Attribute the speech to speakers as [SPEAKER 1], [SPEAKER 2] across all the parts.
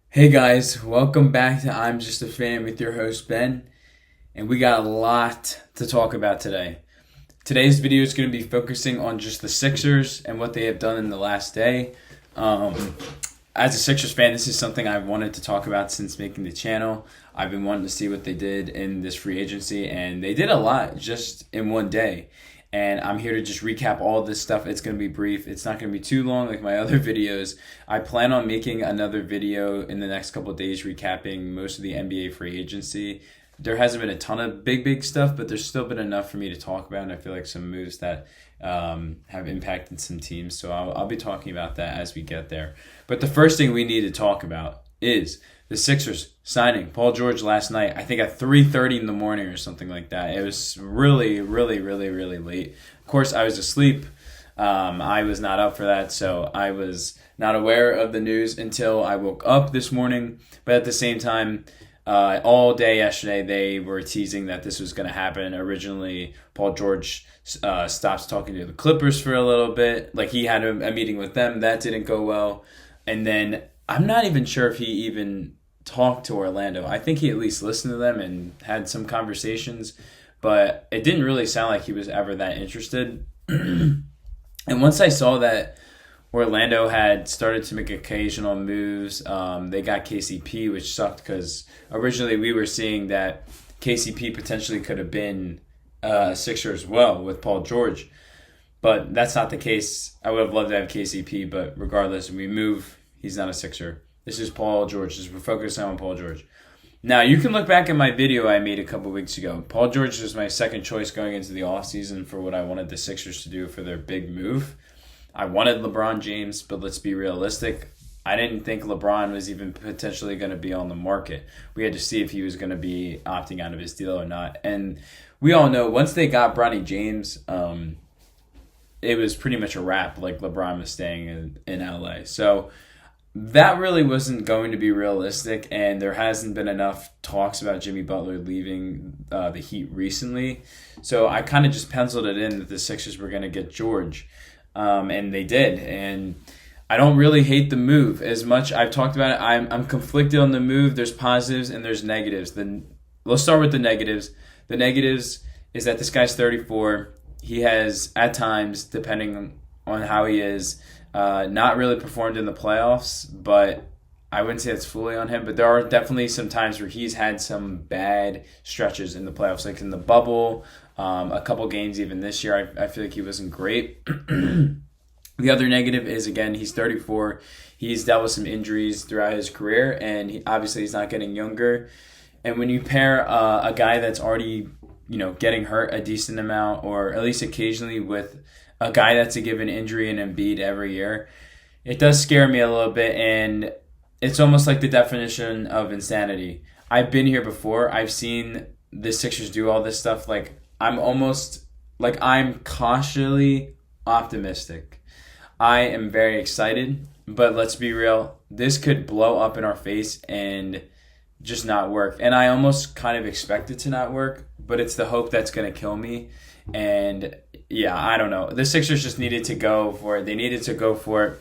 [SPEAKER 1] Hey guys, welcome back to I'm Just a Fan with your host Ben, and we got a lot to talk about today. Today's video is going to be focusing on just the Sixers and what they have done in the last day. As a Sixers fan, this is something I've wanted to talk about since making the channel. I've been wanting to see what they did in this free agency, and they did a lot just in one day. And I'm here to just recap all this stuff. It's going to be brief. It's not going to be too long like my other videos. I plan on making another video in the next couple of days recapping most of the NBA free agency. There hasn't been a ton of big stuff, but there's still been enough for me to talk about, and I feel like some moves that have impacted some teams. So I'll be talking about that as we get there. But the first thing we need to talk about is the Sixers signing Paul George last night, I think at 3:30 in the morning or something like that. It was really late. Of course, I was asleep. I was not up for that, so I was not aware of the news until I woke up this morning. But at the same time, all day yesterday, they were teasing that this was going to happen. Originally, Paul George stops talking to the Clippers for a little bit. Like, he had a meeting with them. That didn't go well. And then I'm not even sure if he even talked to Orlando. I think he at least listened to them and had some conversations, but it didn't really sound like he was ever that interested. And once I saw that Orlando had started to make occasional moves, they got KCP, which sucked because originally we were seeing that KCP potentially could have been a Sixer as well with Paul George. But that's not the case. I would have loved to have KCP, but regardless, we move. He's not a Sixer. This is Paul George. We're focusing on Paul George. Now, you can look back at my video I made a couple weeks ago. Paul George was my second choice going into the offseason for what I wanted the Sixers to do for their big move. I wanted LeBron James, but let's be realistic. I didn't think LeBron was even potentially going to be on the market. We had to see if he was going to be opting out of his deal or not. And we all know once they got Bronny James, it was pretty much a wrap. Like, LeBron was staying in LA. So that really wasn't going to be realistic, and there hasn't been enough talks about Jimmy Butler leaving the Heat recently. So I kind of just penciled it in that the Sixers were going to get George, and they did. And I don't really hate the move as much. I've talked about it. I'm conflicted on the move. There's positives and there's negatives. Let's start with the negatives. The negatives is that this guy's 34. He has, at times, depending on how he is, not really performed in the playoffs, but I wouldn't say it's fully on him. But there are definitely some times where he's had some bad stretches in the playoffs, like in the bubble, a couple games even this year. I feel like he wasn't great. The other negative is, again, he's 34. He's dealt with some injuries throughout his career, and obviously he's not getting younger. And when you pair a guy that's already, getting hurt a decent amount, or at least occasionally, with a guy that's a given injury in Embiid every year, it does scare me a little bit, and it's almost like the definition of insanity. I've been here before. I've seen the Sixers do all this stuff. I'm cautiously optimistic. I am very excited, but let's be real. This could blow up in our face and just not work. And I almost kind of expect it to not work, but it's the hope that's going to kill me. And yeah, I don't know. The Sixers just needed to go for it. They needed to go for it.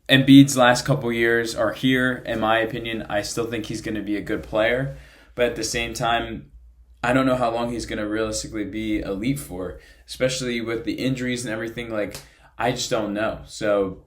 [SPEAKER 1] Embiid's last couple years are here, in my opinion. I still think he's going to be a good player. But at the same time, I don't know how long he's going to realistically be elite for, especially with the injuries and everything. I just don't know. So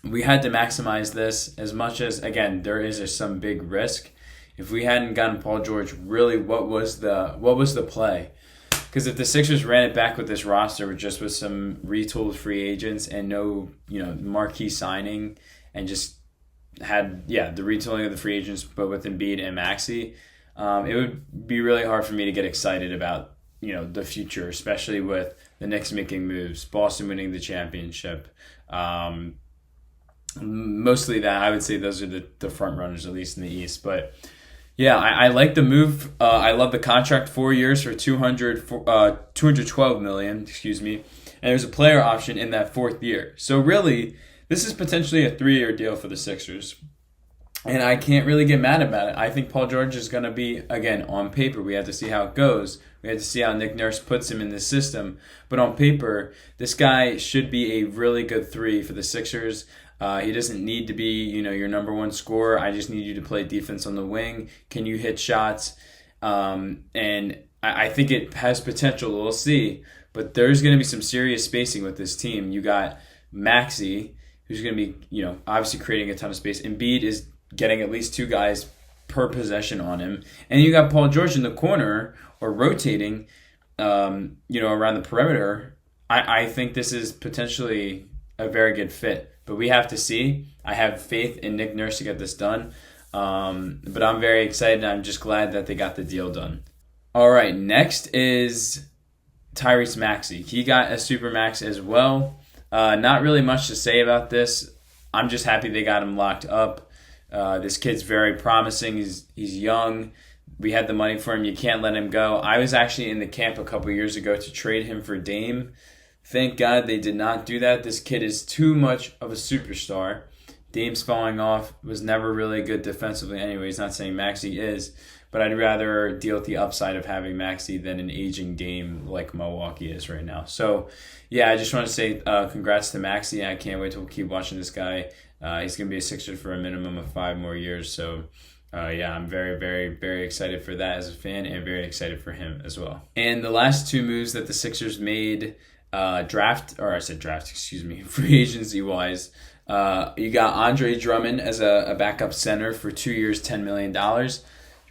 [SPEAKER 1] we had to maximize this as much as, again, there is some big risk. If we hadn't gotten Paul George, really, what was the play? Because if the Sixers ran it back with this roster, with some retooled free agents and no, marquee signing, and just had, the retooling of the free agents, but with Embiid and Maxey, it would be really hard for me to get excited about, the future, especially with the Knicks making moves, Boston winning the championship. Mostly that, I would say those are the front runners, at least in the East. But yeah, I like the move. I love the contract, 4 years for $212 million, and there's a player option in that fourth year. So really, this is potentially a 3-year deal for the Sixers. And I can't really get mad about it. I think Paul George is going to be, again, on paper. We have to see how it goes. We have to see how Nick Nurse puts him in the system. But on paper, this guy should be a really good 3 for the Sixers. He doesn't need to be, your number one scorer. I just need you to play defense on the wing. Can you hit shots? And I think it has potential. We'll see. But there's going to be some serious spacing with this team. You got Maxey, who's going to be, obviously creating a ton of space. Embiid is getting at least 2 guys per possession on him. And you got Paul George in the corner or rotating, around the perimeter. I think this is potentially a very good fit. But we have to see. I have faith in Nick Nurse to get this done. But I'm very excited. I'm just glad that they got the deal done. All right, next is Tyrese Maxey. He got a super max as well. Not really much to say about this. I'm just happy they got him locked up. This kid's very promising. He's young. We had the money for him. You can't let him go. I was actually in the camp a couple years ago to trade him for Dame. Thank God they did not do that. This kid is too much of a superstar. Dame's falling off. Was never really good defensively anyways. Not saying Maxey is. But I'd rather deal with the upside of having Maxey than an aging Dame like Milwaukee is right now. So, yeah, I just want to say congrats to Maxey. I can't wait to keep watching this guy. He's going to be a Sixer for a minimum of 5 more years. So, I'm very, very, very excited for that as a fan and very excited for him as well. And the last 2 moves that the Sixers made free agency-wise, you got Andre Drummond as a backup center for 2 years, $10 million.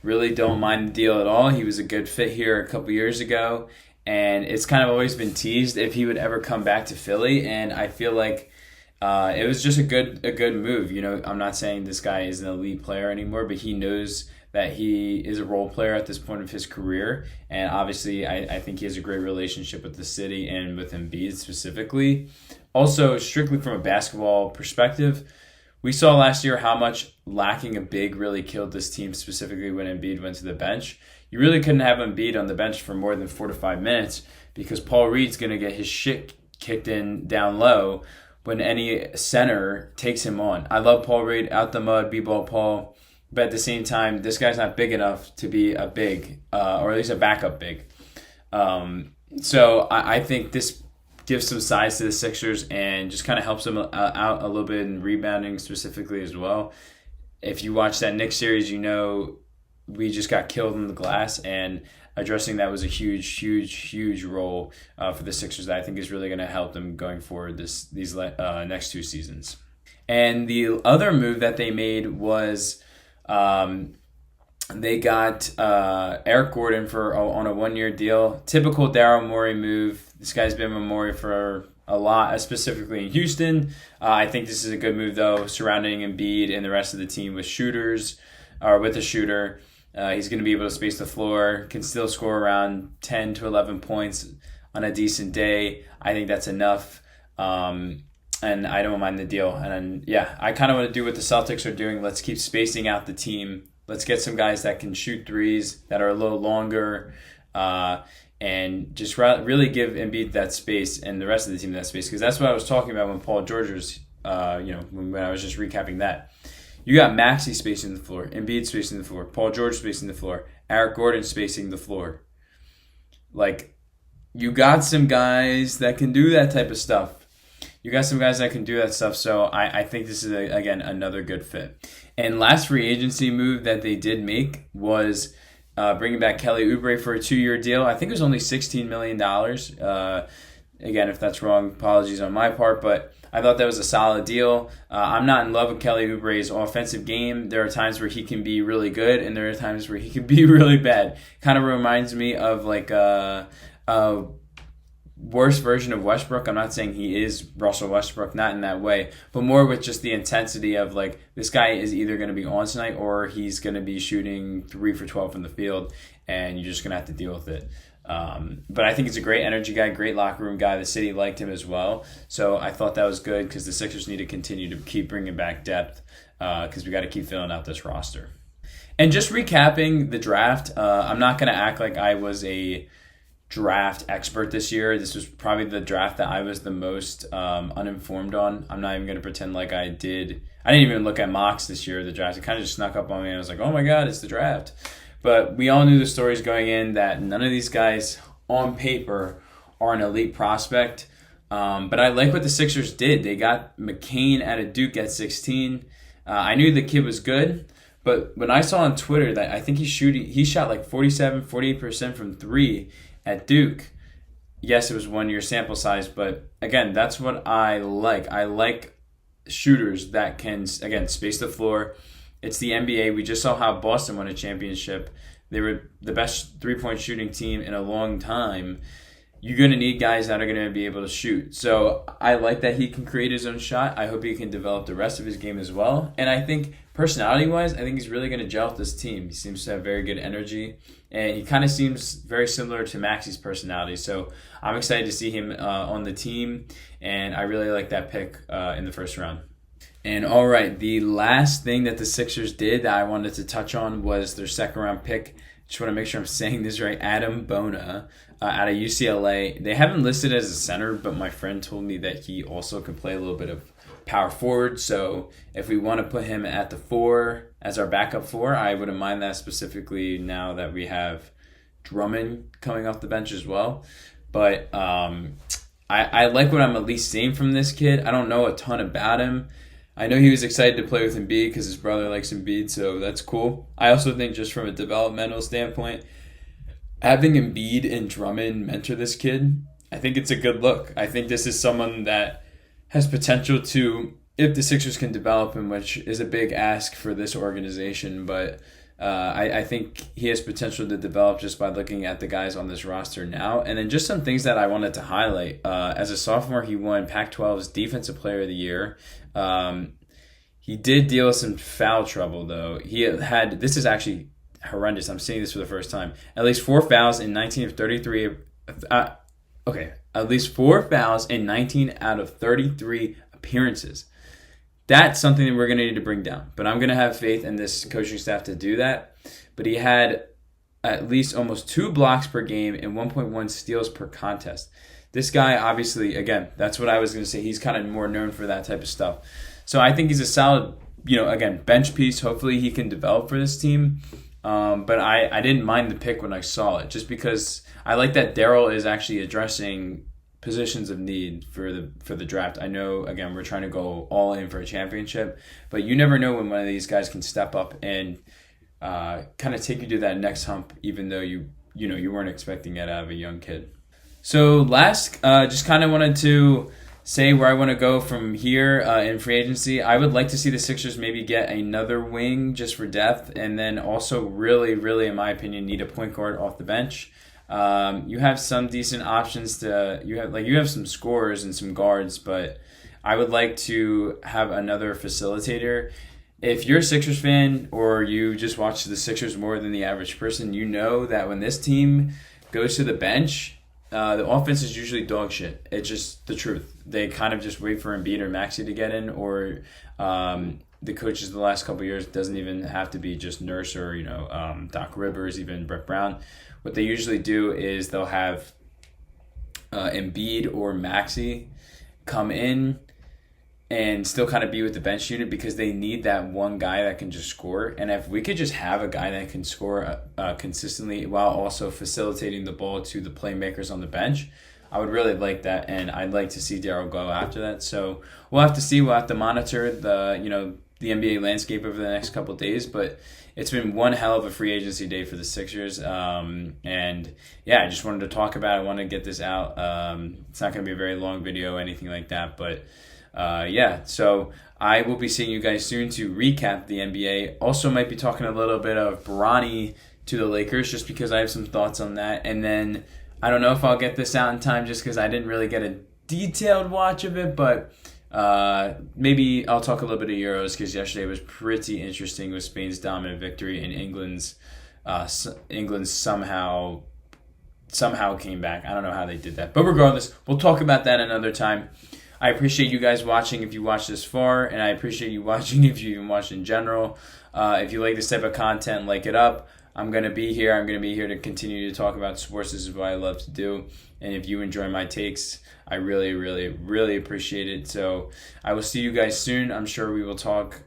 [SPEAKER 1] Really don't mind the deal at all. He was a good fit here a couple years ago, and it's kind of always been teased if he would ever come back to Philly, and I feel like it was just a good move. I'm not saying this guy is an elite player anymore, but he knows that he is a role player at this point of his career, and obviously I think he has a great relationship with the city and with Embiid specifically. Also, strictly from a basketball perspective, we saw last year how much lacking a big really killed this team, specifically when Embiid went to the bench. You really couldn't have Embiid on the bench for more than 4 to 5 minutes because Paul Reed's going to get his shit kicked in down low when any center takes him on. I love Paul Reed, out the mud, B-ball Paul, but at the same time, this guy's not big enough to be a big, or at least a backup big. So I think this gives some size to the Sixers and just kind of helps them out a little bit in rebounding specifically as well. If you watch that Knicks series, we just got killed in the glass, and addressing that was a huge role for the Sixers that I think is really going to help them going forward these next 2 seasons. And the other move that they made was they got Eric Gordon on a 1-year deal. Typical Daryl Morey move. This guy's been with Morey for a lot, specifically in Houston. I think this is a good move, though, surrounding Embiid and the rest of the team with shooters, or with a shooter. He's going to be able to space the floor, can still score around 10 to 11 points on a decent day. I think that's enough, and I don't mind the deal. And I kind of want to do what the Celtics are doing. Let's keep spacing out the team. Let's get some guys that can shoot threes, that are a little longer, and just really give Embiid that space and the rest of the team that space. Because that's what I was talking about when Paul George was, when I was just recapping that. You got Maxey spacing the floor, Embiid spacing the floor, Paul George spacing the floor, Eric Gordon spacing the floor. Like, you got some guys that can do that type of stuff. So I think this is, again, another good fit. And last free agency move that they did make was bringing back Kelly Oubre for a 2-year deal. I think it was only $16 million. Again, if that's wrong, apologies on my part, but I thought that was a solid deal. I'm not in love with Kelly Oubre's offensive game. There are times where he can be really good, and there are times where he can be really bad. Kind of reminds me of like a worse version of Westbrook. I'm not saying he is Russell Westbrook, not in that way, but more with just the intensity of like, this guy is either going to be on tonight or he's going to be shooting 3 for 12 from the field, and you're just going to have to deal with it. But I think he's a great energy guy, great locker room guy. The city liked him as well. So I thought that was good because the Sixers need to continue to keep bringing back depth because we got to keep filling out this roster. And just recapping the draft, I'm not going to act like I was a draft expert this year. This was probably the draft that I was the most uninformed on. I'm not even going to pretend like I did. I didn't even look at mocks this year, the draft. It kind of just snuck up on me. And I was like, oh my God, it's the draft. But we all knew the stories going in that none of these guys on paper are an elite prospect. But I like what the Sixers did. They got McCain out of Duke at 16. I knew the kid was good, but when I saw on Twitter that I think he shot like 47, 48% from three at Duke. Yes, it was 1 year sample size, but again, that's what I like. I like shooters that can, again, space the floor. It's the NBA. We just saw how Boston won a championship. They were the best three-point shooting team in a long time. You're going to need guys that are going to be able to shoot. So I like that he can create his own shot. I hope he can develop the rest of his game as well. And I think personality-wise, I think he's really going to gel with this team. He seems to have very good energy. And he kind of seems very similar to Maxi's personality. So I'm excited to see him on the team. And I really like that pick in the first round. And all right, the last thing that the Sixers did that I wanted to touch on was their second-round pick. Just want to make sure I'm saying this right. Adam Bona out of UCLA. They haven't listed as a center, but my friend told me that he also can play a little bit of power forward. So if we want to put him at the 4 as our backup 4, I wouldn't mind that, specifically now that we have Drummond coming off the bench as well. But I like what I'm at least seeing from this kid. I don't know a ton about him. I know he was excited to play with Embiid because his brother likes Embiid, so that's cool. I also think just from a developmental standpoint, having Embiid and Drummond mentor this kid, I think it's a good look. I think this is someone that has potential to, if the Sixers can develop him, which is a big ask for this organization, but I think he has potential to develop just by looking at the guys on this roster now. And then just some things that I wanted to highlight. As a sophomore, he won Pac-12's Defensive Player of the Year. He did deal with some foul trouble, though. This is actually horrendous. I'm seeing this for the first time. At least 4 fouls in 19 of 33. At least 4 fouls in 19 out of 33 appearances. That's something that we're going to need to bring down. But I'm going to have faith in this coaching staff to do that. But he had at least almost 2 blocks per game and 1.1 steals per contest. This guy, obviously, again, that's what I was going to say. He's kind of more known for that type of stuff. So I think he's a solid, again, bench piece. Hopefully he can develop for this team. But I didn't mind the pick when I saw it, just because I like that Daryl is actually addressing positions of need for the draft. I know, again, we're trying to go all in for a championship, but you never know when one of these guys can step up and kind of take you to that next hump, even though you weren't expecting it out of a young kid. So last, just kind of wanted to say where I want to go from here in free agency. I would like to see the Sixers maybe get another wing just for depth, and then also really, really, in my opinion, need a point guard off the bench. You have some decent options you have some scorers and some guards, but I would like to have another facilitator. If you're a Sixers fan or you just watch the Sixers more than the average person, you know that when this team goes to the bench, the offense is usually dog shit. It's just the truth. They kind of just wait for Embiid or Maxey to get in, or the coaches the last couple of years, doesn't even have to be just Nurse or Doc Rivers, even Brett Brown. What they usually do is they'll have Embiid or Maxey come in and still kind of be with the bench unit, because they need that one guy that can just score. And if we could just have a guy that can score consistently while also facilitating the ball to the playmakers on the bench, I would really like that, and I'd like to see Daryl go after that. So we'll have to see. We'll have to monitor the NBA landscape over the next couple of days, but it's been one hell of a free agency day for the Sixers. And yeah, I just wanted to talk about it. I want to get this out. It's not going to be a very long video or anything like that, but so I will be seeing you guys soon to recap the NBA. Also might be talking a little bit of Bronny to the Lakers, just because I have some thoughts on that. And then I don't know if I'll get this out in time, just because I didn't really get a detailed watch of it, but maybe I'll talk a little bit of Euros, because yesterday was pretty interesting with Spain's dominant victory and England's somehow came back. I don't know how they did that, but regardless, we'll talk about that another time. I appreciate you guys watching if you watched this far, and I appreciate you watching if you even watched in general. If you like this type of content, like it up. I'm going to be here. I'm going to be here to continue to talk about sports. This is what I love to do. And if you enjoy my takes, I really, really, really appreciate it. So I will see you guys soon. I'm sure we will talk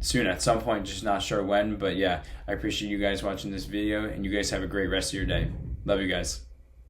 [SPEAKER 1] soon at some point, just not sure when. But yeah, I appreciate you guys watching this video, and you guys have a great rest of your day. Love you guys.